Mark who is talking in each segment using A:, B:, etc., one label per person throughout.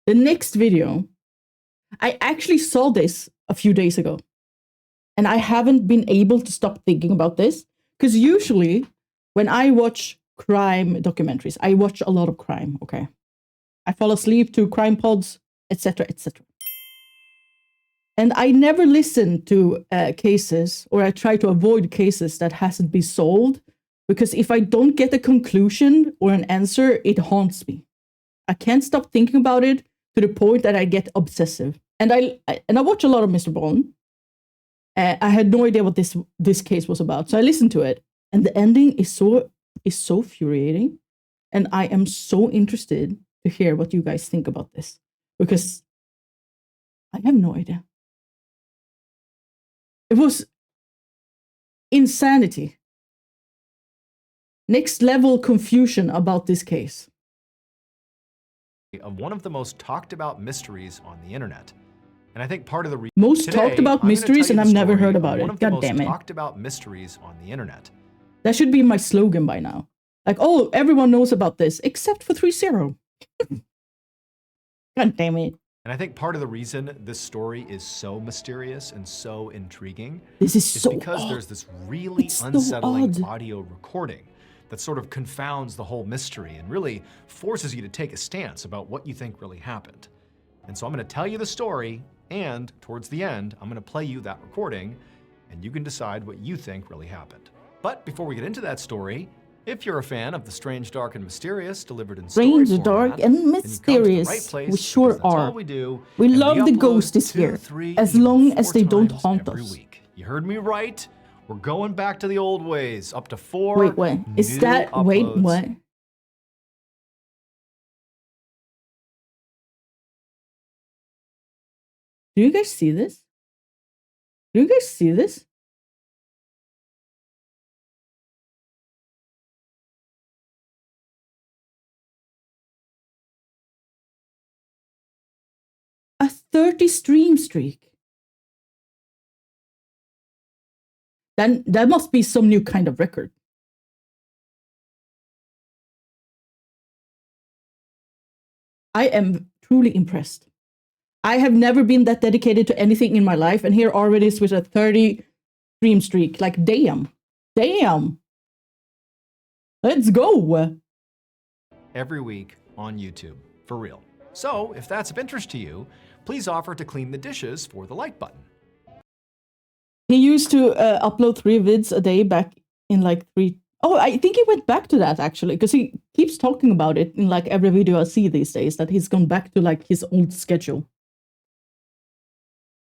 A: The next video, I actually saw this a few days ago. And I haven't been able to stop thinking about this. Because usually, when I watch crime documentaries, I watch a lot of crime, okay? I fall asleep to crime pods, etc., etc. And I never listen to cases, or I try to avoid cases that hasn't been solved, because if I don't get a conclusion or an answer, it haunts me. I can't stop thinking about it to the point that I get obsessive. And I watch a lot of MrBallen. I had no idea what this case was about, so I listened to it, and the ending is so infuriating, and I am so interested to hear what you guys think about this, because I have no idea. It was insanity. Next level confusion about this case.
B: Of one of the most talked about mysteries on the internet. And I think part of the
A: most talked about mysteries, and I've never heard about it. God damn it.
B: Talked about mysteries on the internet.
A: That should be my slogan by now. Like, oh, everyone knows about this except for 3-0. God damn it.
B: And I think part of the reason this story is so mysterious and so intriguing
A: is so
B: because there's this really unsettling audio recording that sort of confounds the whole mystery and really forces you to take a stance about what you think really happened. And so I'm going to tell you the story, and towards the end, I'm going to play you that recording, and you can decide what you think really happened. But before we get into that story, if you're a fan of the strange, dark, and mysterious delivered in story
A: format, dark, and mysterious, we sure are. We love the ghosts here, as long as they don't haunt us.
B: You heard me right. We're going back to the old ways, up to 4
A: Wait, is that
B: uploads.
A: Wait, what? Do you guys see this? Do you guys see this? A 30 stream streak. Then that must be some new kind of record. I am truly impressed. I have never been that dedicated to anything in my life, and here already is with a 30 stream streak. Like, damn. Damn. Let's go.
B: Every week on YouTube, for real. So, if that's of interest to you, please offer to clean the dishes for the like button.
A: He used to upload 3 vids a day back in like 3... Oh, I think he went back to that, actually, because he keeps talking about it in like every video I see these days, that he's gone back to like his old schedule.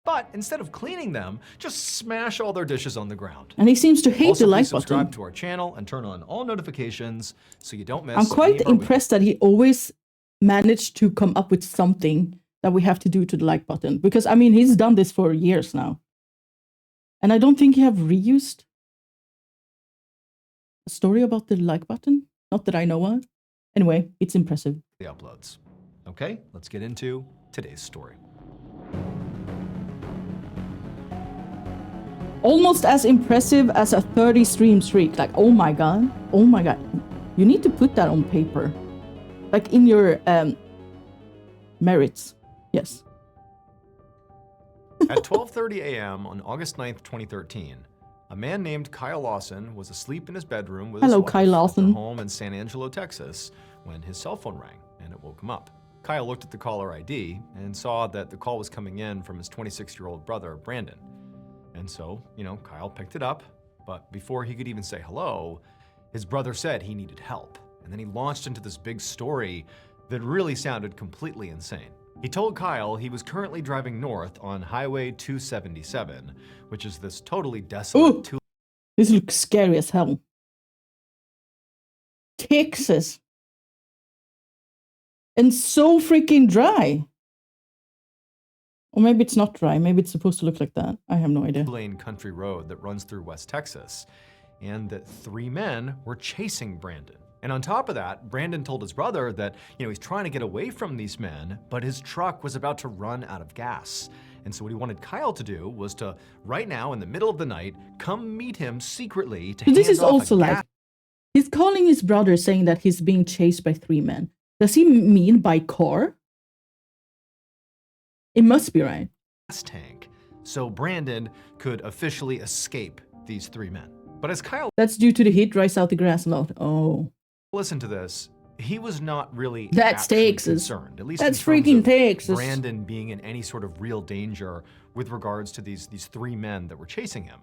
B: But instead of cleaning them, just smash all their dishes on the ground.
A: And he seems to hate
B: also,
A: the like
B: please subscribe
A: button.
B: to our channel and turn on all notifications so you don't miss.
A: I'm quite impressed that he always managed to come up with something that we have to do to the like button. Because, I mean, he's done this for years now. And I don't think he have reused a story about the like button. Not that I know of. Anyway, it's impressive.
B: The uploads. Okay, let's get into today's story.
A: Almost as impressive as a 30 stream streak. Like, oh my god. Oh my god. You need to put that on paper. Like in your merits. Yes.
B: At 12:30 a.m. on August 9th, 2013, a man named Kyle Lawson was asleep in his bedroom with his wife
A: Kyle Lawson.
B: at their home in San Angelo, Texas, when his cell phone rang and it woke him up. Kyle looked at the caller ID and saw that the call was coming in from his 26-year-old brother, Brandon. And so, Kyle picked it up, but before he could even say hello, his brother said he needed help. And then he launched into this big story that really sounded completely insane. He told Kyle he was currently driving north on Highway 277, which is this totally desolate...
A: Ooh, this looks scary as hell. Texas. And so freaking dry. Or maybe it's not dry. Maybe it's supposed to look like that. I have no idea.
B: ...lane country road that runs through West Texas, and that 3 men were chasing Brandon. And on top of that, Brandon told his brother that, he's trying to get away from these men, but his truck was about to run out of gas. And so what he wanted Kyle to do was to, right now, in the middle of the night, come meet him secretly to hand
A: this is
B: off
A: also like, he's calling his brother saying that he's being chased by 3 men. Does he mean by car? It must be right.
B: gas tank so Brandon could officially escape these three men. But as Kyle
A: That's due to the heat dries out the grass a lot. Oh.
B: listened to this, he was not really
A: That's
B: actually
A: Texas.
B: concerned, at least
A: That's
B: in terms
A: freaking
B: of
A: Texas.
B: Brandon being in any sort of real danger with regards to these three men that were chasing him.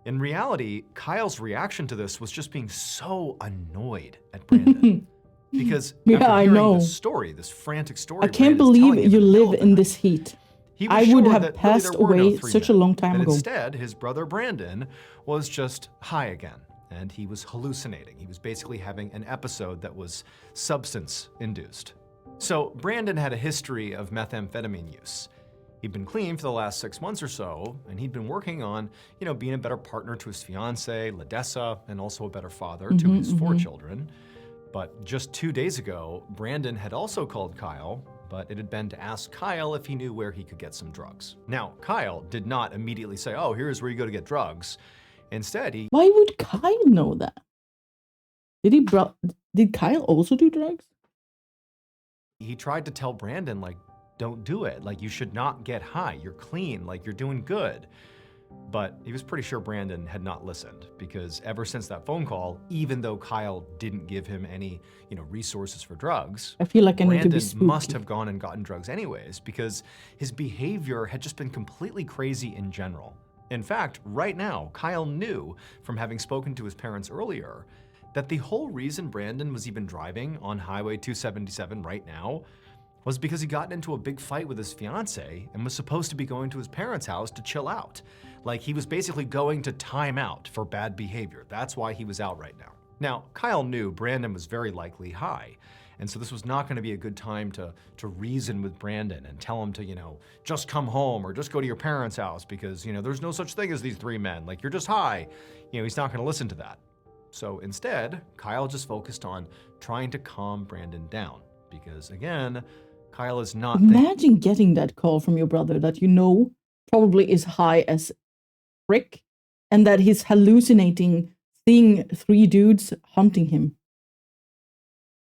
B: In reality, Kyle's reaction to this was just being so annoyed at Brandon. Because
A: Yeah,
B: after
A: I
B: hearing
A: know.
B: this story, this frantic story,
A: I can't
B: Brandon's telling
A: believe
B: him
A: you
B: in the middle
A: live
B: of the
A: in
B: night,
A: this heat.
B: he was
A: I
B: sure
A: would
B: that
A: have
B: really
A: passed
B: there were no
A: away
B: three
A: such a
B: men,
A: long time
B: that
A: ago.
B: Instead, his brother Brandon was just high again, and he was hallucinating. He was basically having an episode that was substance-induced. So Brandon had a history of methamphetamine use. He'd been clean for the last 6 months or so, and he'd been working on, being a better partner to his fiancée, Ladessa, and also a better father to his 4 children. But just 2 days ago, Brandon had also called Kyle, but it had been to ask Kyle if he knew where he could get some drugs. Now, Kyle did not immediately say, oh, here's where you go to get drugs. Instead,
A: Why would Kyle know that? Did Kyle also do drugs?
B: he tried to tell Brandon, like, don't do it. Like, you should not get high. You're clean. Like, you're doing good. But he was pretty sure Brandon had not listened, because ever since that phone call, even though Kyle didn't give him any, resources for drugs,
A: I feel like I need to be
B: Brandon
A: spooky.
B: must have gone and gotten drugs anyways, because his behavior had just been completely crazy in general. In fact, right now, Kyle knew from having spoken to his parents earlier that the whole reason Brandon was even driving on Highway 277 right now was because he got into a big fight with his fiance and was supposed to be going to his parents' house to chill out. Like, he was basically going to time out for bad behavior. That's why he was out right now. Now, Kyle knew Brandon was very likely high, and so this was not going to be a good time to reason with Brandon and tell him to, just come home or just go to your parents' house because, there's no such thing as these three men. Like, you're just high. He's not going to listen to that. So instead, Kyle just focused on trying to calm Brandon down because, again, Kyle is not
A: Imagine getting that call from your brother that probably is high as frick, and that he's hallucinating seeing 3 dudes hunting him.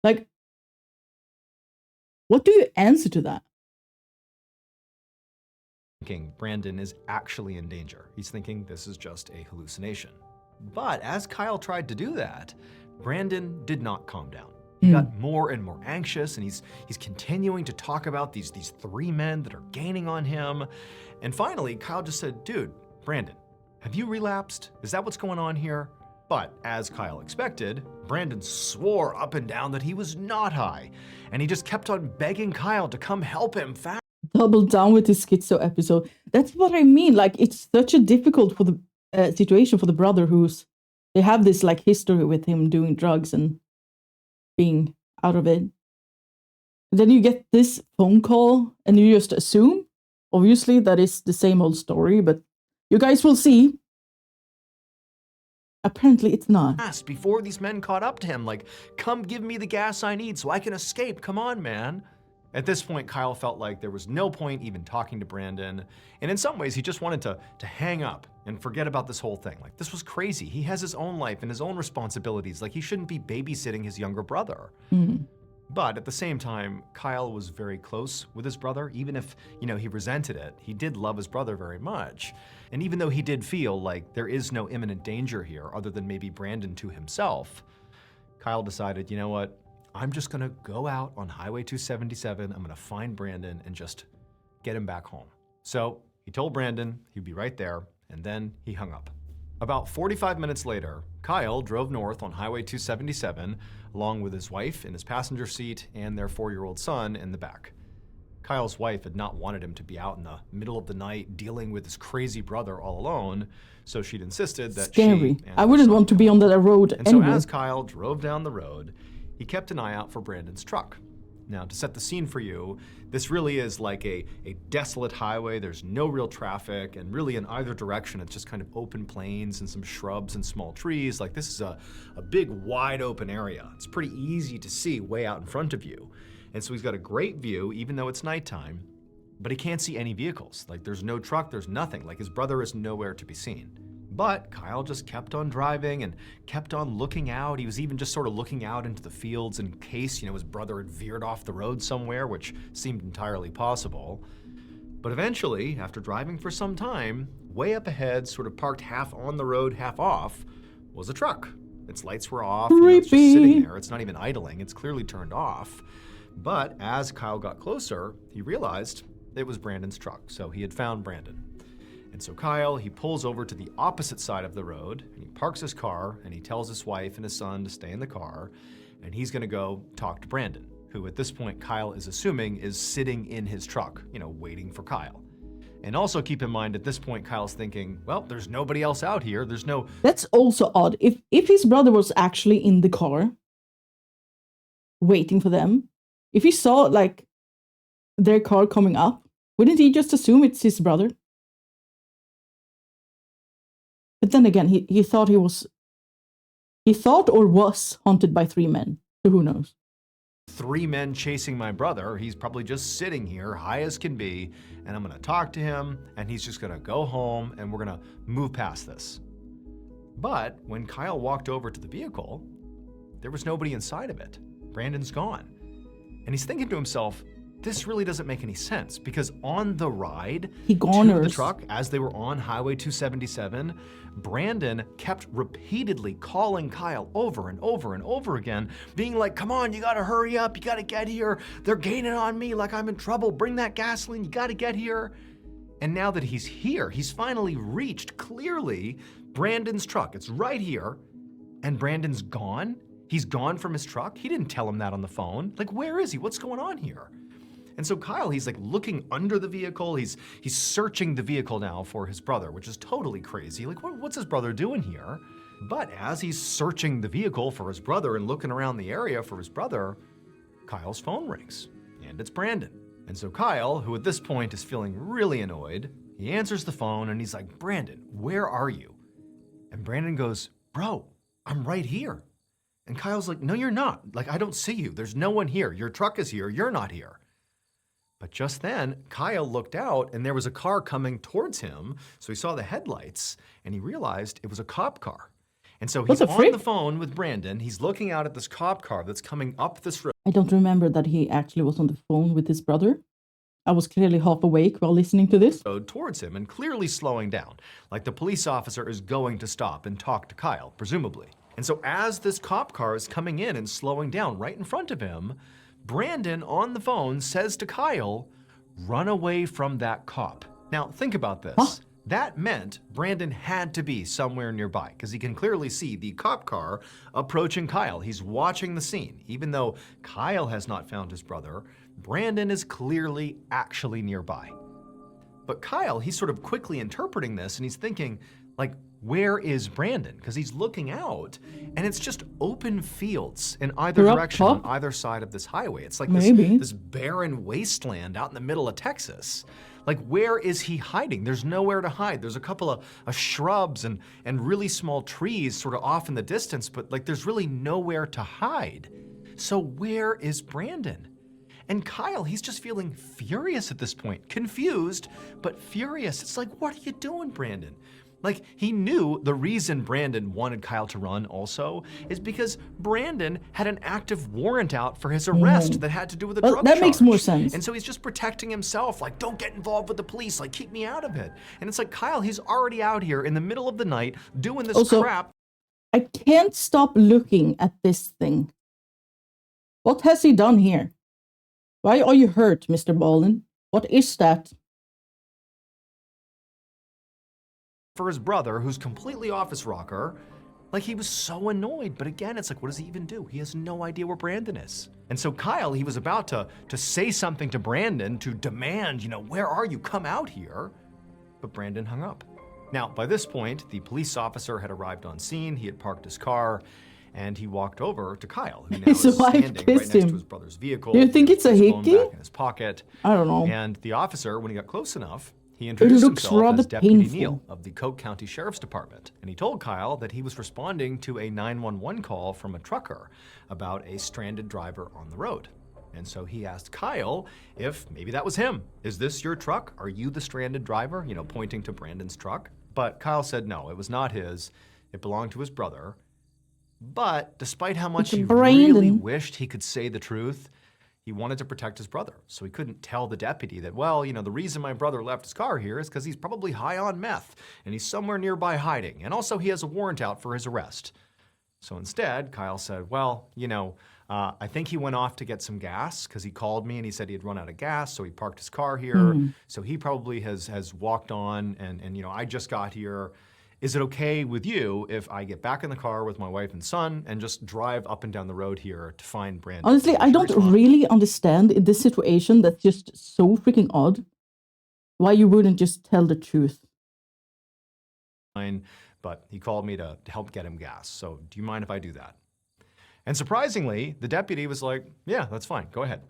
A: Like, what do you answer to that?
B: thinking Brandon is actually in danger. He's thinking this is just a hallucination. But as Kyle tried to do that, Brandon did not calm down. He got more and more anxious, and he's continuing to talk about these 3 men that are gaining on him. And finally, Kyle just said, dude, Brandon, have you relapsed? Is that what's going on here? But as Kyle expected, Brandon swore up and down that he was not high, and he just kept on begging Kyle to come help him fast.
A: Double down with this schizo episode. That's what I mean. Like, it's such a difficult for the situation for the brother they have this like history with him doing drugs and being out of it. And then you get this phone call and you just assume, obviously, that is the same old story, but you guys will see. Apparently it's not.
B: Before these men caught up to him, like, come give me the gas I need so I can escape. Come on, man. At this point, Kyle felt like there was no point even talking to Brandon. And in some ways, he just wanted to hang up and forget about this whole thing. Like, this was crazy. He has his own life and his own responsibilities. Like, he shouldn't be babysitting his younger brother. But at the same time, Kyle was very close with his brother. Even if, he resented it, he did love his brother very much. And even though he did feel like there is no imminent danger here other than maybe Brandon to himself, Kyle decided, you know what? I'm just gonna go out on Highway 277. I'm gonna find Brandon and just get him back home. So he told Brandon he'd be right there, and then he hung up. About 45 minutes later, Kyle drove north on Highway 277 along with his wife in his passenger seat and their 4-year-old son in the back. Kyle's wife had not wanted him to be out in the middle of the night dealing with his crazy brother all alone, so she'd insisted that
A: Scary.
B: she
A: I wouldn't want to be on that road
B: and
A: anyway.
B: so as Kyle drove down the road, he kept an eye out for Brandon's truck. Now, to set the scene for you, this really is like a desolate highway. There's no real traffic, and really in either direction, it's just kind of open plains and some shrubs and small trees. Like, this is a big, wide open area. It's pretty easy to see way out in front of you. And so he's got a great view, even though it's nighttime, but he can't see any vehicles. Like, there's no truck, there's nothing. Like, his brother is nowhere to be seen. But Kyle just kept on driving and kept on looking out. He was even just sort of looking out into the fields in case, his brother had veered off the road somewhere, which seemed entirely possible. But eventually, after driving for some time, way up ahead, sort of parked half on the road, half off, was a truck. Its lights were off, it's just sitting there. It's not even idling, it's clearly turned off. But as Kyle got closer, he realized it was Brandon's truck, so he had found Brandon. And so Kyle, he pulls over to the opposite side of the road, and he parks his car, and he tells his wife and his son to stay in the car, and he's gonna go talk to Brandon, who at this point Kyle is assuming is sitting in his truck, waiting for Kyle. And also keep in mind at this point, Kyle's thinking, well, there's nobody else out here. There's no...
A: That's also odd. If his brother was actually in the car, waiting for them, if he saw, like, their car coming up, wouldn't he just assume it's his brother? But then again, he thought he thought or was haunted by 3 men. So who knows?
B: 3 men chasing my brother. He's probably just sitting here, high as can be, and I'm gonna talk to him, and he's just gonna go home, and we're gonna move past this. But when Kyle walked over to the vehicle, there was nobody inside of it. Brandon's gone. And he's thinking to himself, this really doesn't make any sense, because on the ride to the truck, as they were on Highway 277, Brandon kept repeatedly calling Kyle over and over and over again, being like, come on, you gotta hurry up, you gotta get here, they're gaining on me like I'm in trouble, bring that gasoline, you gotta get here. And now that he's here, he's finally reached, clearly, Brandon's truck. It's right here, and Brandon's gone? He's gone from his truck? He didn't tell him that on the phone. Like, where is he? What's going on here? And so Kyle, he's like looking under the vehicle. He's searching the vehicle now for his brother, which is totally crazy. Like, what's his brother doing here? But as he's searching the vehicle for his brother and looking around the area for his brother, Kyle's phone rings, and it's Brandon. And so Kyle, who at this point is feeling really annoyed, he answers the phone and he's like, Brandon, where are you? And Brandon goes, bro, I'm right here. And Kyle's like, no, you're not. Like, I don't see you. There's no one here. Your truck is here. You're not here. But just then, Kyle looked out and there was a car coming towards him. So he saw the headlights and he realized it was a cop car. And so he's on the phone with Brandon. He's looking out at this cop car that's coming up this road.
A: I don't remember that he actually was on the phone with his brother. I was clearly half awake while listening to this.
B: Towards him and clearly slowing down, like the police officer is going to stop and talk to Kyle, presumably. And so as this cop car is coming in and slowing down right in front of him, Brandon on the phone says to Kyle, run away from that cop. Now think about this. Huh? That meant Brandon had to be somewhere nearby because he can clearly see the cop car approaching Kyle. He's watching the scene. Even though Kyle has not found his brother, Brandon is clearly actually nearby. But Kyle, he's sort of quickly interpreting this and he's thinking, like, where is Brandon? Because he's looking out and it's just open fields in either direction on either side of this highway. It's like this barren wasteland out in the middle of Texas. Like, where is he hiding? There's nowhere to hide. There's a couple of shrubs and really small trees sort of off in the distance, but like there's really nowhere to hide. So where is Brandon? And Kyle, he's just feeling furious at this point. Confused, but furious. It's like, what are you doing, Brandon? Like, he knew the reason Brandon wanted Kyle to run also is because Brandon had an active warrant out for his arrest that had to do with a drug charge.
A: That makes more sense.
B: And so he's just protecting himself, like, don't get involved with the police, like, keep me out of it. And it's like, Kyle, he's already out here in the middle of the night doing this crap.
A: I can't stop looking at this thing. What has he done here? Why are you hurt, MrBallen? What is that?
B: For his brother, who's completely off his rocker, like, he was so annoyed. But again, it's like, what does he even do? He has no idea where Brandon is. And so Kyle, he was about to say something to Brandon to demand, where are you? Come out here. But Brandon hung up. Now, by this point, the police officer had arrived on scene. He had parked his car and he walked over to Kyle, who now is standing right next to his brother's vehicle.
A: Do you think it's a hickey?
B: Back in his pocket.
A: I don't know.
B: And the officer, when he got close enough, he introduced himself as Deputy Neal of the Coke County Sheriff's Department, and he told Kyle that he was responding to a 911 call from a trucker about a stranded driver on the road. And so he asked Kyle if maybe that was him. Is this your truck? Are you the stranded driver? Pointing to Brandon's truck. But Kyle said no, it was not his. It belonged to his brother. But despite how much he really wished he could say the truth, He wanted to protect his brother, so he couldn't tell the deputy that, well, the reason my brother left his car here is because he's probably high on meth, and he's somewhere nearby hiding, and also he has a warrant out for his arrest. So instead, Kyle said, well, I think he went off to get some gas because he called me and he said he had run out of gas, so he parked his car here. So he probably has walked on and I just got here. Is it okay with you if I get back in the car with my wife and son and just drive up and down the road here to find Brandon?
A: Honestly, I don't really understand in this situation that's just so freaking odd why you wouldn't just tell the truth.
B: But he called me to help get him gas. So do you mind if I do that? And surprisingly, the deputy was like, yeah, that's fine, go ahead.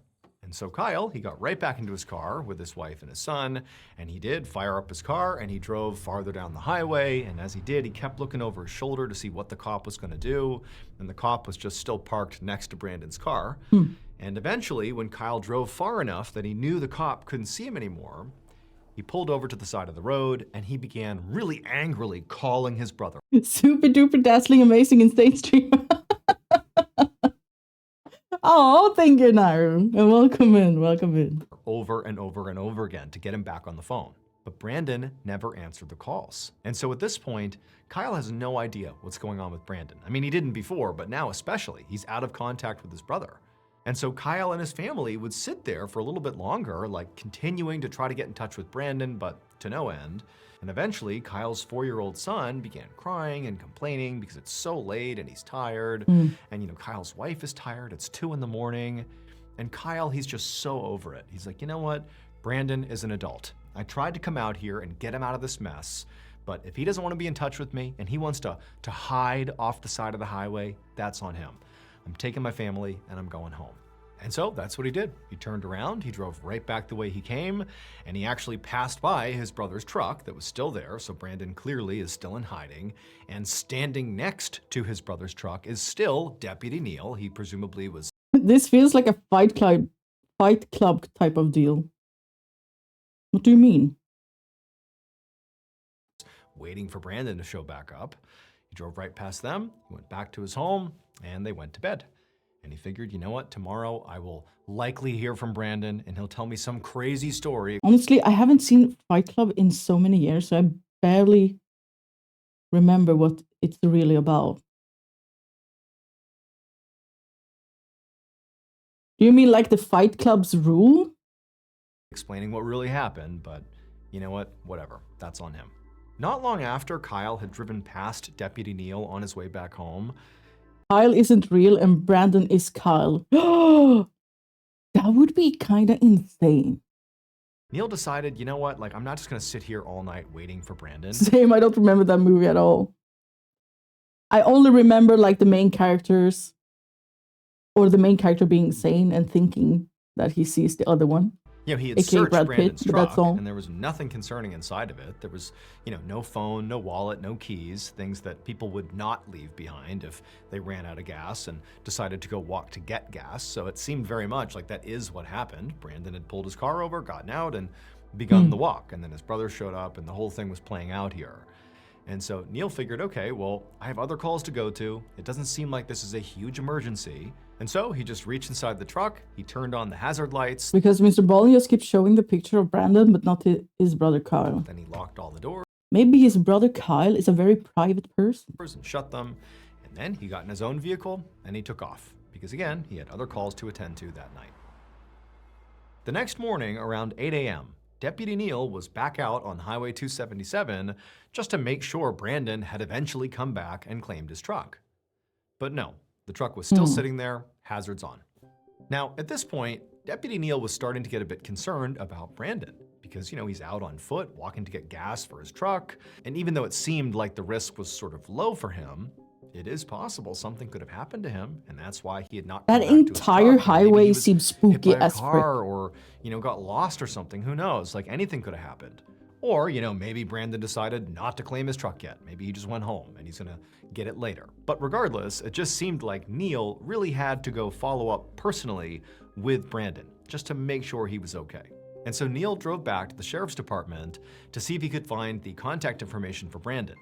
B: And so Kyle, he got right back into his car with his wife and his son, and he did fire up his car and he drove farther down the highway. And as he did, he kept looking over his shoulder to see what the cop was gonna do. And the cop was just still parked next to Brandon's car. And eventually, when Kyle drove far enough that he knew the cop couldn't see him anymore, he pulled over to the side of the road and he began really angrily calling his brother.
A: Super duper dazzling, amazing, insane stream. Oh, thank you, Naru. And welcome in.
B: Over and over and over again to get him back on the phone. But Brandon never answered the calls. And so at this point, Kyle has no idea what's going on with Brandon. I mean, he didn't before, but now especially, he's out of contact with his brother. And so Kyle and his family would sit there for a little bit longer, like continuing to try to get in touch with Brandon, but to no end. And eventually, Kyle's 4-year-old son began crying and complaining because it's so late and he's tired. And Kyle's wife is tired, it's 2 in the morning. And Kyle, he's just so over it. He's like, you know what? Brandon is an adult. I tried to come out here and get him out of this mess, but if he doesn't want to be in touch with me and he wants to hide off the side of the highway, that's on him. I'm taking my family and I'm going home. And so that's what he did. He turned around, he drove right back the way he came, and he actually passed by his brother's truck that was still there, so Brandon clearly is still in hiding. And standing next to his brother's truck is still Deputy Neil. He presumably was...
A: This feels like a Fight Club type of deal. What do you mean?
B: Waiting for Brandon to show back up. He drove right past them, he went back to his home, and they went to bed. And he figured, you know what, tomorrow I will likely hear from Brandon and he'll tell me some crazy story.
A: Honestly, I haven't seen Fight Club in so many years, so I barely remember what it's really about. Do you mean like the Fight Club's rule?
B: Explaining what really happened, but you know what, whatever, that's on him. Not long after Kyle had driven past Deputy Neil on his way back home,
A: Kyle isn't real and Brandon is Kyle. That would be kind of insane.
B: Neil decided, you know what, like I'm not just gonna sit here all night waiting for Brandon.
A: Same, I don't remember that movie at all. I only remember like the main characters or the main character being sane and thinking that he sees the other one.
B: He had
A: AKA
B: searched
A: Brad
B: Brandon's
A: Pitt,
B: truck, and there was nothing concerning inside of it. There was, no phone, no wallet, no keys, things that people would not leave behind if they ran out of gas and decided to go walk to get gas. So it seemed very much like that is what happened. Brandon had pulled his car over, gotten out, and begun the walk. And then his brother showed up, and the whole thing was playing out here. And so Neil figured, okay, well, I have other calls to go to. It doesn't seem like this is a huge emergency. And so he just reached inside the truck, he turned on the hazard lights.
A: Because MrBallen just keeps showing the picture of Brandon, but not his brother Kyle.
B: Then he locked all the doors.
A: Maybe his brother Kyle is a very private person.
B: And shut them. And then he got in his own vehicle and he took off. Because again, he had other calls to attend to that night. The next morning around 8 a.m., Deputy Neil was back out on Highway 277 just to make sure Brandon had eventually come back and claimed his truck. But no, the truck was still sitting there, hazards on. Now, at this point, Deputy Neil was starting to get a bit concerned about Brandon because, he's out on foot, walking to get gas for his truck. And even though it seemed like the risk was sort of low for him, it is possible something could have happened to him, and that's why he had not come
A: That
B: back to his
A: entire
B: truck.
A: highway seems spooky as frick.
B: Or, got lost or something, who knows? Like anything could have happened. Or, maybe Brandon decided not to claim his truck yet. Maybe he just went home and he's gonna get it later. But regardless, it just seemed like Neil really had to go follow up personally with Brandon, just to make sure he was okay. And so Neil drove back to the sheriff's department to see if he could find the contact information for Brandon.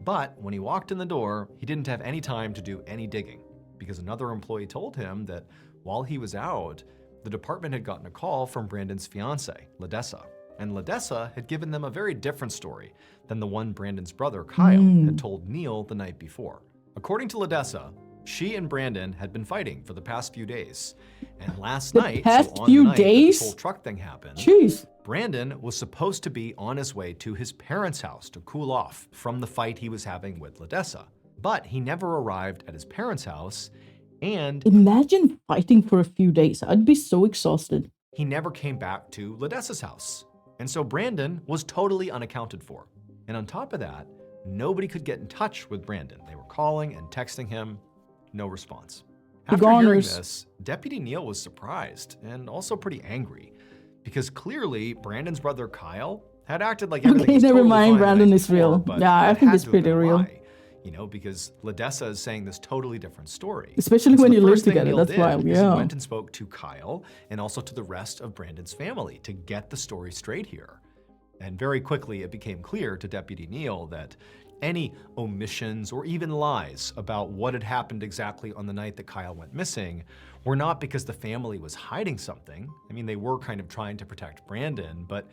B: But when he walked in the door, he didn't have any time to do any digging because another employee told him that while he was out, the department had gotten a call from Brandon's fiancée, Ledessa. And Ledessa had given them a very different story than the one Brandon's brother, Kyle, had told Neil the night before. According to Ledessa, she and Brandon had been fighting for the past few days. And last night, so on the night that this whole truck thing happened, Brandon was supposed to be on his way to his parents' house to cool off from the fight he was having with Ledessa. But he never arrived at his parents' house, and
A: imagine fighting for a few days. I'd be so exhausted.
B: He never came back to Ledessa's house. And so Brandon was totally unaccounted for. And on top of that, nobody could get in touch with Brandon. They were calling and texting him, no response. After hearing this, Deputy Neil was surprised and also pretty angry, because clearly Brandon's brother Kyle had acted like everything was totally fine
A: Brandon is real. Yeah, I think it's pretty real.
B: You know, because Ledessa is saying this totally different story.
A: Especially when you live together, that's wild, yeah.
B: He went and spoke to Kyle and also to the rest of Brandon's family to get the story straight here. And very quickly, it became clear to Deputy Neil that any omissions or even lies about what had happened exactly on the night that Kyle went missing were not because the family was hiding something. I mean, they were kind of trying to protect Brandon, but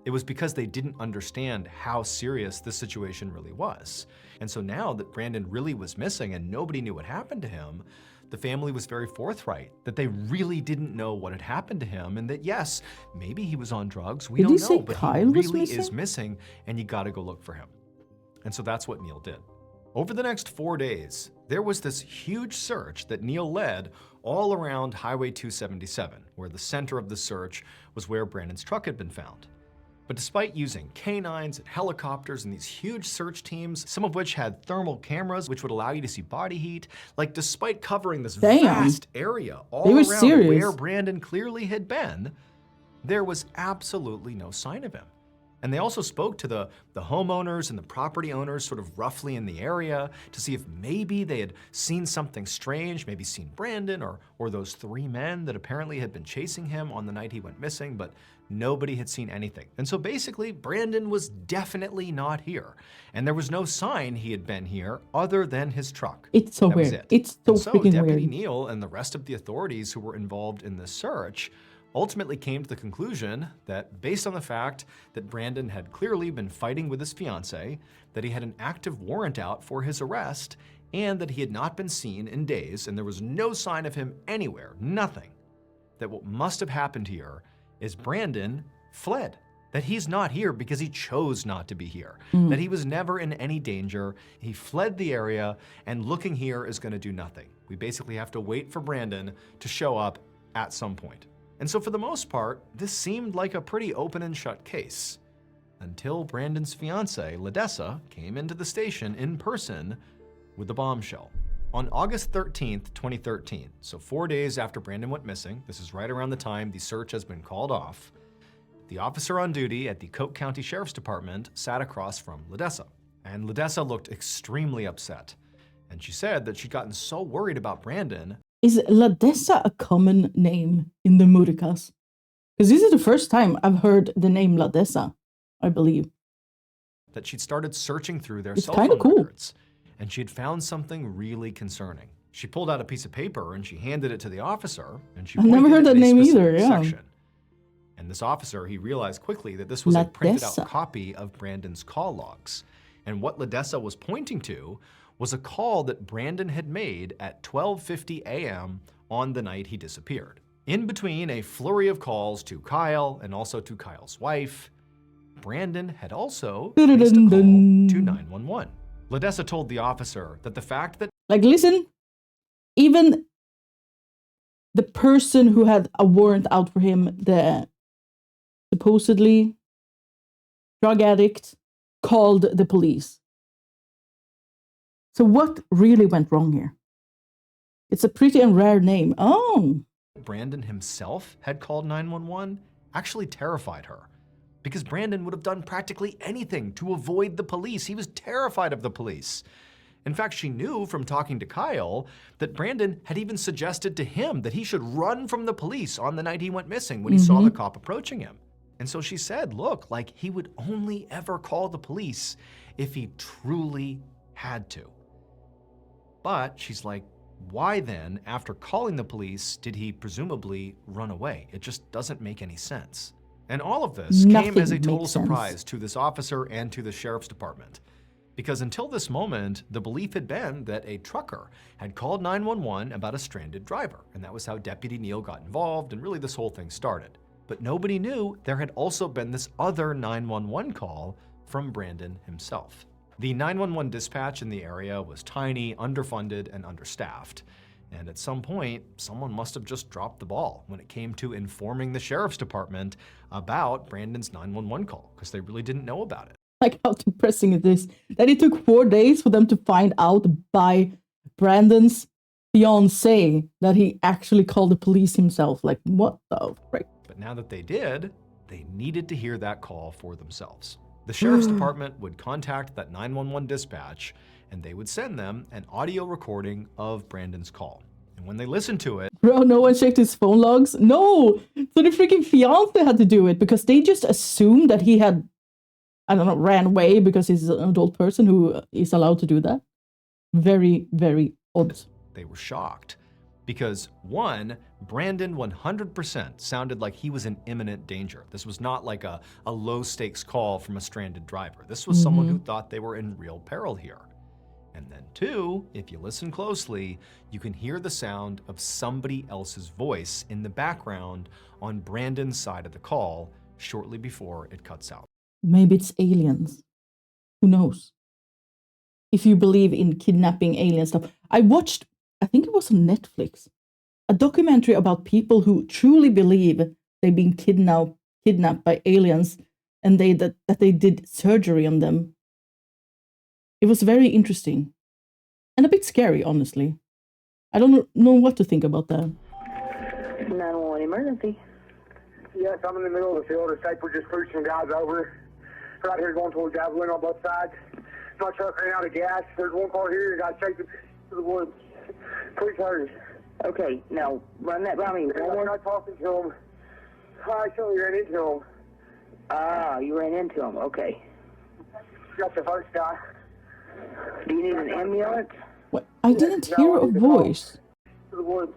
B: it was because they didn't understand how serious this situation really was. And so now that Brandon really was missing and nobody knew what happened to him, the family was very forthright that they really didn't know what had happened to him, and that yes, maybe he was on drugs, we don't know, but he really is missing and you gotta go look for him. And so that's what Neil did. Over the next 4 days, there was this huge search that Neil led all around Highway 277, where the center of the search was where Brandon's truck had been found. But despite using canines and helicopters and these huge search teams, some of which had thermal cameras which would allow you to see body heat, like despite covering this vast area all around where Brandon clearly had been, there was absolutely no sign of him. And they also spoke to the homeowners and the property owners sort of roughly in the area to see if maybe they had seen something strange, maybe seen Brandon or those 3 men that apparently had been chasing him on the night he went missing, but nobody had seen anything. And so basically, Brandon was definitely not here. And there was no sign he had been here other than his truck.
A: It's so weird. It's so freaking weird.
B: Deputy Neil and the rest of the authorities who were involved in this search ultimately came to the conclusion that based on the fact that Brandon had clearly been fighting with his fiancée, that he had an active warrant out for his arrest, and that he had not been seen in days, and there was no sign of him anywhere, nothing, that what must have happened here is Brandon fled. That he's not here because he chose not to be here. That he was never in any danger. He fled the area, and looking here is gonna do nothing. We basically have to wait for Brandon to show up at some point. And so for the most part, this seemed like a pretty open and shut case, until Brandon's fiancée, Ledessa, came into the station in person with the bombshell. On August 13th, 2013, so 4 days after Brandon went missing, this is right around the time the search has been called off, the officer on duty at the Coke County Sheriff's Department sat across from Ledessa. And Ledessa looked extremely upset. And she said that she'd gotten so worried about Brandon.
A: Is Ledessa a common name in the Murikas? Because this is the first time I've heard the name Ledessa, I believe.
B: That she'd started searching through their cell phone records, and she'd found something really concerning. She pulled out a piece of paper and she handed it to the officer, and she pointed
A: I've never heard that name either,
B: section. And this officer, he realized quickly that this was a printed out copy of Brandon's call logs. And what Ledessa was pointing to was a call that Brandon had made at 12:50 a.m. on the night he disappeared. In between a flurry of calls to Kyle and also to Kyle's wife, Brandon had also placed a call to 911. Ledessa told the officer that the fact that,
A: like, listen, even the person who had a warrant out for him, the supposedly drug addict, called the police. So what really went wrong here? It's a pretty and rare name. Oh.
B: Brandon himself had called 911 actually terrified her, because Brandon would have done practically anything to avoid the police. He was terrified of the police. In fact, she knew from talking to Kyle that Brandon had even suggested to him that he should run from the police on the night he went missing when he saw the cop approaching him. And so she said, look, like, he would only ever call the police if he truly had to. But she's like, Why then, after calling the police, did he presumably run away? It just doesn't make any sense. And all of this came as a
A: Nothing
B: total
A: makes sense.
B: surprise to this officer and to the sheriff's department. Because until this moment, the belief had been that a trucker had called 911 about a stranded driver, and that was how Deputy Neal got involved, and really this whole thing started. But nobody knew there had also been this other 911 call from Brandon himself. The 911 dispatch in the area was tiny, underfunded, and understaffed. And at some point, someone must have just dropped the ball when it came to informing the sheriff's department about Brandon's 911 call, because they really didn't know about it.
A: Like, how depressing it is that it took 4 days for them to find out by Brandon's fiancée that he actually called the police himself. Like, what the frick?
B: But now that they did, they needed to hear that call for themselves. The sheriff's department would contact that 911 dispatch, and they would send them an audio recording of Brandon's call. And when they listened to it,
A: Bro, no one checked his phone logs? No! So the freaking fiancé had to do it because they just assumed that he had, I don't know, ran away because he's an adult person who is allowed to do that. Very, very odd.
B: they were shocked. Because one, Brandon 100% sounded like he was in imminent danger. This was not like a low-stakes call from a stranded driver. This was someone who thought they were in real peril here. And then two, if you listen closely, you can hear the sound of somebody else's voice in the background on Brandon's side of the call shortly before it cuts out.
A: Maybe it's aliens. Who knows? If you believe in kidnapping alien stuff. I watched, I think it was on Netflix, a documentary about people who truly believe they've been kidnapped by aliens and that they did surgery on them. It was very interesting and a bit scary, honestly. I don't know what to think about that.
C: 911 emergency.
D: Yes, I'm in the middle of the field. It's like we're just pushing some guys over. Right here going towards Javelin on both sides. My truck ran out of gas. There's one car here. Got chasing to the woods. Please hurry.
C: Okay, now run that by me.
D: I'm not talking to him. I actually ran into him.
C: Ah, you ran into him. Okay.
D: Got the first guy.
C: Do you need an ambulance?
A: What? I didn't hear a voice.
D: To the woods.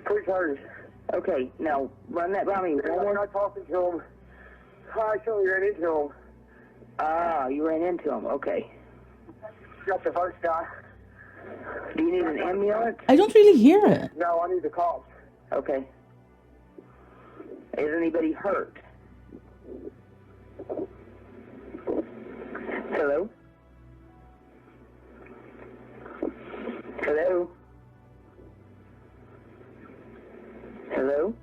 D: Please hurry.
C: Okay, now run that by me.
D: I'm not talking to him. I actually ran into him.
C: Ah, you ran into him. Okay.
D: Got the first guy.
C: Do you need an ambulance?
A: I don't really hear it.
D: No, I need the cops.
C: Okay. Is anybody hurt? Hello? Hello? Hello?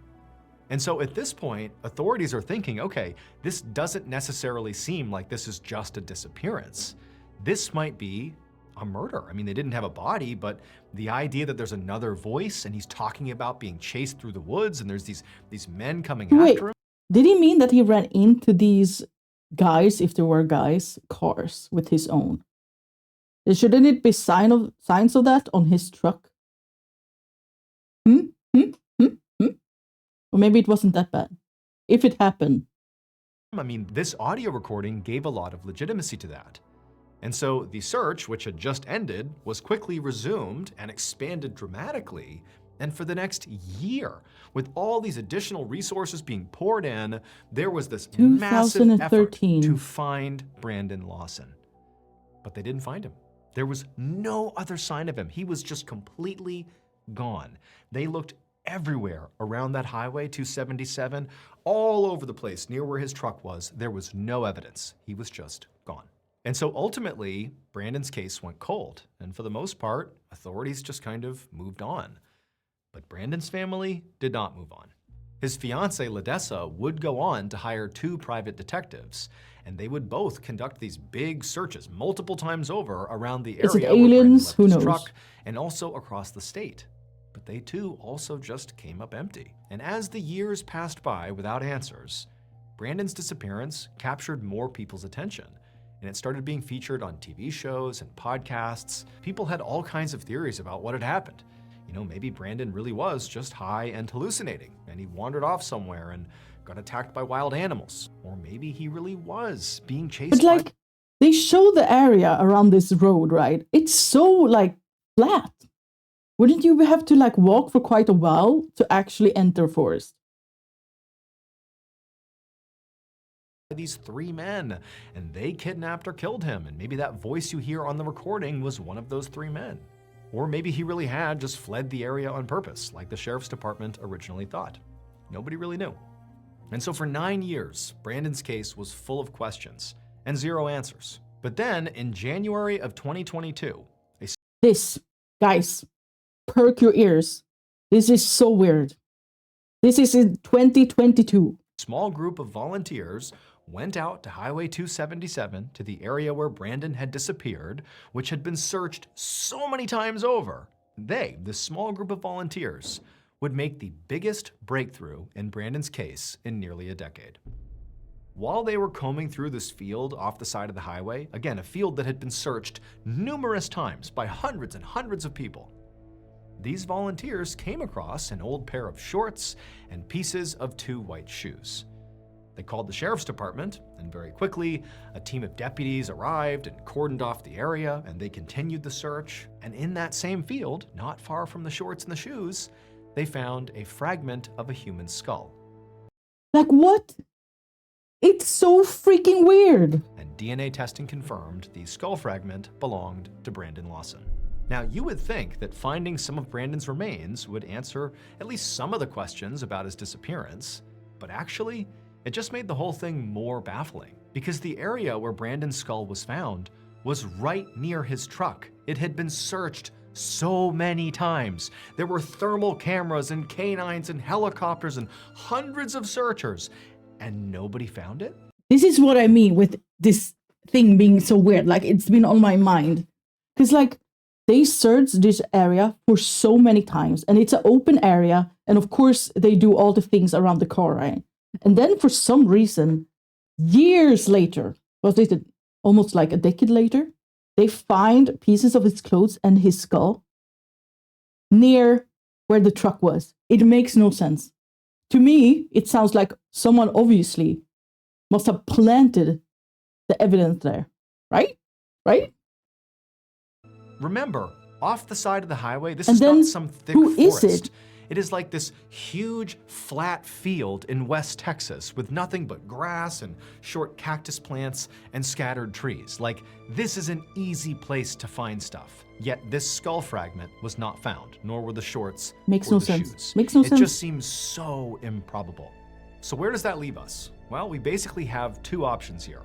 B: And so at this point, authorities are thinking, okay, this doesn't necessarily seem like this is just a disappearance. This might be a murder. I mean, they didn't have a body, but the idea that there's another voice and he's talking about being chased through the woods and there's these men coming after him.
A: Did he mean that he ran into these guys, if there were guys, cars with his own? Shouldn't it be signs of that on his truck? Or maybe it wasn't that bad. If it happened.
B: I mean, this audio recording gave a lot of legitimacy to that. And so the search, which had just ended, was quickly resumed and expanded dramatically. And for the next year, with all these additional resources being poured in, there was this massive effort to find Brandon Lawson. But they didn't find him. There was no other sign of him. He was just completely gone. They looked everywhere around that highway 277, all over the place near where his truck was. There was no evidence. He was just gone. And so ultimately, Brandon's case went cold. And for the most part, authorities just kind of moved on. But Brandon's family did not move on. His fiancée, Ladessa, would go on to hire 2 private detectives, and they would both conduct these big searches multiple times over around the area.
A: Is it aliens? Who knows?
B: Truck, and also across the state. But they too also just came up empty. And as the years passed by without answers, Brandon's disappearance captured more people's attention. And it started being featured on TV shows and podcasts. People had all kinds of theories about what had happened. You know, maybe Brandon really was just high and hallucinating, and he wandered off somewhere and got attacked by wild animals. Or maybe he really was being chased
A: But like, they show the area around this road, right? It's so like flat. Wouldn't you have to like walk for quite a while to actually enter a forest?
B: These 3 men, and they kidnapped or killed him, and maybe that voice you hear on the recording was one of those 3 men. Or maybe he really had just fled the area on purpose, like the sheriff's department originally thought. Nobody really knew. And so for 9 years, Brandon's case was full of questions and 0 answers. But then in January of 2022,
A: This, guys, perk your ears. This is so weird. This is in 2022.
B: small group of volunteers went out to Highway 277 to the area where Brandon had disappeared, which had been searched so many times over. They, this small group of volunteers, would make the biggest breakthrough in Brandon's case in nearly a decade. While they were combing through this field off the side of the highway, again, a field that had been searched numerous times by hundreds and hundreds of people, these volunteers came across an old pair of shorts and pieces of 2 white shoes. They called the sheriff's department, and very quickly, a team of deputies arrived and cordoned off the area, and they continued the search. And in that same field, not far from the shorts and the shoes, they found a fragment of a human skull.
A: Like what? It's so freaking weird.
B: And DNA testing confirmed the skull fragment belonged to Brandon Lawson. Now, you would think that finding some of Brandon's remains would answer at least some of the questions about his disappearance, but actually, it just made the whole thing more baffling, because the area where Brandon's skull was found was right near his truck. It had been searched so many times. There were thermal cameras and canines and helicopters and hundreds of searchers, and nobody found it?
A: This is what I mean with this thing being so weird. Like, it's been on my mind. Because, like, they searched this area for so many times, and it's an open area, and of course, they do all the things around the car, right? And then for some reason, years later, was it almost like a decade later, they find pieces of his clothes and his skull near where the truck was. It makes no sense. To me, it sounds like someone obviously must have planted the evidence there, right? Right?
B: Remember, off the side of the highway, this
A: And
B: is
A: then
B: not some thick
A: who
B: forest.
A: is it?
B: It is like this huge flat field in West Texas with nothing but grass and short cactus plants and scattered trees. Like, this is an easy place to find stuff. Yet this skull fragment was not found, nor were the shorts
A: Makes
B: or
A: no
B: the
A: sense.
B: shoes.
A: Makes no
B: It
A: sense.
B: just seems so improbable. So where does that leave us? Well, we basically have 2 options here.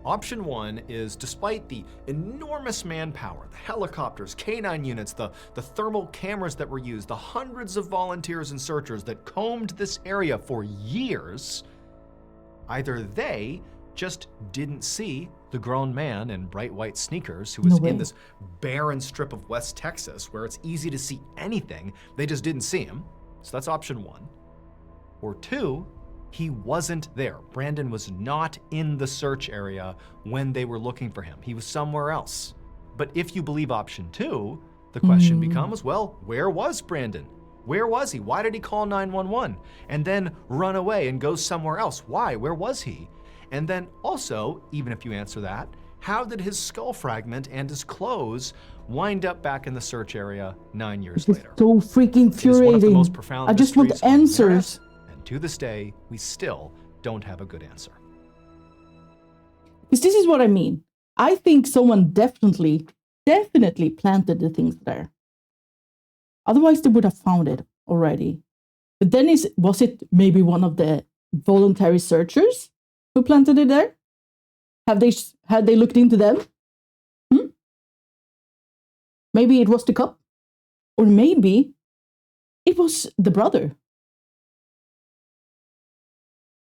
B: Option 1 is, despite the enormous manpower, the helicopters, canine units, the thermal cameras that were used, the hundreds of volunteers and searchers that combed this area for years, either they just didn't see the grown man in bright white sneakers who was
A: No way.
B: in this barren strip of West Texas where it's easy to see anything, they just didn't see him. So that's option 1. Or 2, he wasn't there. Brandon was not in the search area when they were looking for him. He was somewhere else. But if you believe option 2, the question becomes, well, where was Brandon? Where was he? Why did he call 911 and then run away and go somewhere else? Why? Where was he? And then also, even if you answer that, how did his skull fragment and his clothes wind up back in the search area 9 years
A: This is
B: later?
A: so freaking
B: It is one of the most
A: infuriating.
B: profound
A: I just want
B: mysteries on the internet,
A: answers.
B: and to this day, we still don't have a good answer.
A: Because this is what I mean. I think someone definitely planted the things there. Otherwise, they would have found it already. But then was it maybe one of the voluntary searchers who planted it there? Had they looked into them? Maybe it was the cop, or maybe it was the brother.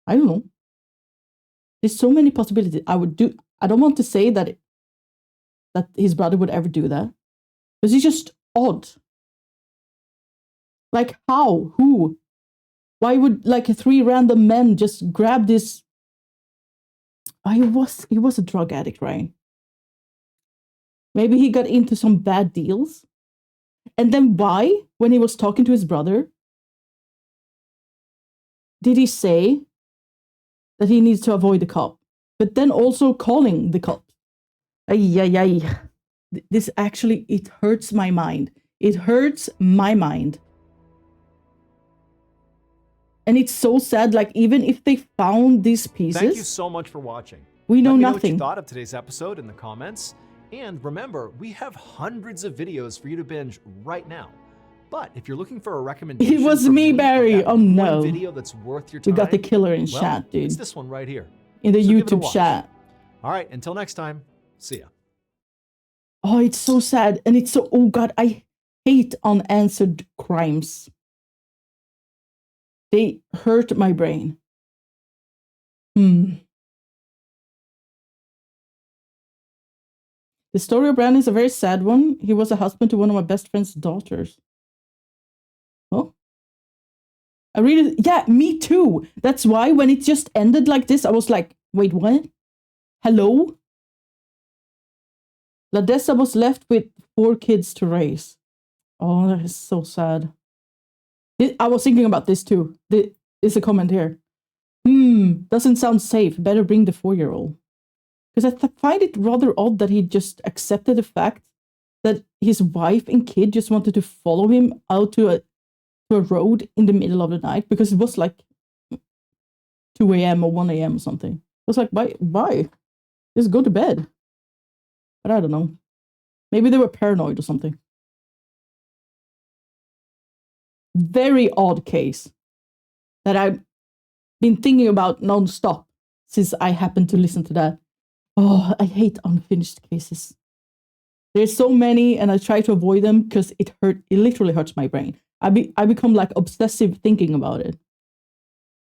A: I don't know. There's so many possibilities. I don't want to say that his brother would ever do that, because it's just odd. Like, how? Who? Why would like 3 random men just grab this? He was a drug addict, right? Maybe he got into some bad deals. And then why, when he was talking to his brother, did he say that he needs to avoid the cop, but then also calling the cop? Ay. This actually, it hurts my mind. It hurts my mind. And it's so sad, like, even if they found these pieces...
B: Thank you so much for watching.
A: We know
B: Let me know what
A: nothing.
B: you thought of today's episode in the comments. And remember, we have hundreds of videos for you to binge right now. But if you're looking for a recommendation...
A: It was
B: from
A: me,
B: of
A: Barry.
B: that
A: Oh,
B: one
A: no.
B: video that's worth your time,
A: We got the killer in
B: well,
A: chat, dude.
B: it's this one right here.
A: In the
B: So give it a
A: YouTube
B: watch.
A: chat.
B: All right, until next time, see ya.
A: Oh, it's so sad. And it's so... Oh, God, I hate unanswered crimes. They hurt my brain. The story of Brandon is a very sad one. He was a husband to one of my best friend's daughters. Oh. I really... Yeah, me too. That's why when it just ended like this, I was like, wait, what? Hello? Ladessa was left with 4 kids to raise. Oh, that is so sad. I was thinking about this too. There's a comment here. Doesn't sound safe. Better bring the 4-year-old. Because I find it rather odd that he just accepted the fact that his wife and kid just wanted to follow him out to a road in the middle of the night, because it was like 2 a.m. or 1 a.m. or something. I was like, why? Just go to bed. But I don't know. Maybe they were paranoid or something. Very odd case that I've been thinking about non-stop since I happened to listen to that. Oh, I hate unfinished cases. There's so many, and I try to avoid them because it literally hurts my brain. I become like obsessive thinking about it.